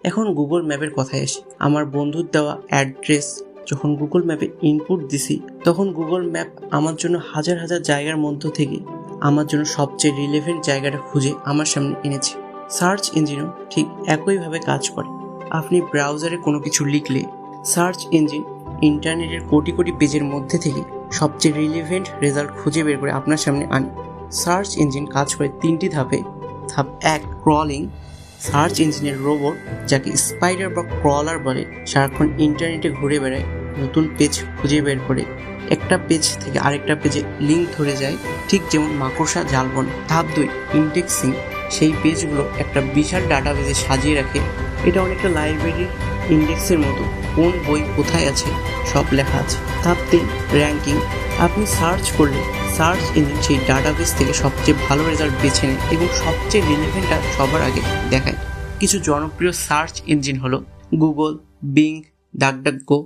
এখন গুগল ম্যাপের কথায় আসি। আমার বন্ধুর দেওয়া অ্যাড্রেস যখন গুগল ম্যাপে ইনপুট দিছি, তখন গুগল ম্যাপ আমার জন্য হাজার হাজার জায়গার মধ্য থেকে আমার জন্য সবচেয়ে রিলেভেন্ট জায়গাটা খুঁজে আমার সামনে এনেছে। সার্চ ইঞ্জিনও ঠিক একইভাবে কাজ করে। আপনি ব্রাউজারে কোনো কিছু লিখলে সার্চ ইঞ্জিন ইন্টারনেটের কোটি কোটি পেজের মধ্যে থেকে সবচেয়ে রিলেভেন্ট রেজাল্ট খুঁজে বের করে আপনার সামনে আনে। সার্চ ইঞ্জিন কাজ করে 3টি ধাপে। ধাপ 1, ক্রলিং। সার্চ ইঞ্জিনের রোবট, যাকে স্পাইডার বা ক্রলার বলে, সারাক্ষণ ইন্টারনেটে ঘুরে বেড়ায়, নতুন পেজ খুঁজে বের করে একটা পেজ থেকে আরেকটা পেজে লিঙ্ক ধরে যায়, ঠিক যেমন মাকড়সা জাল বনে। ধাপ 2, ইন্ডেক্সিং। সেই পেজগুলো একটা বিশাল ডাটাবেজে সাজিয়ে রাখে। এটা অনেকটা লাইব্রেরির ইন্ডেক্সের মতো, কোন বই কোথায় আছে সব লেখা আছে। ধাপ 3, র্যাঙ্কিং। আপনি সার্চ করলে সার্চ ইঞ্জিন সেই ডাটাবেস থেকে সবচেয়ে ভালো রেজাল্ট বেছে নেয় এবং সবচেয়ে রিলেভেন্টটা সবার আগে দেখায়। কিছু জনপ্রিয় সার্চ ইঞ্জিন হলো গুগল, বিং, ডাকডাকগো,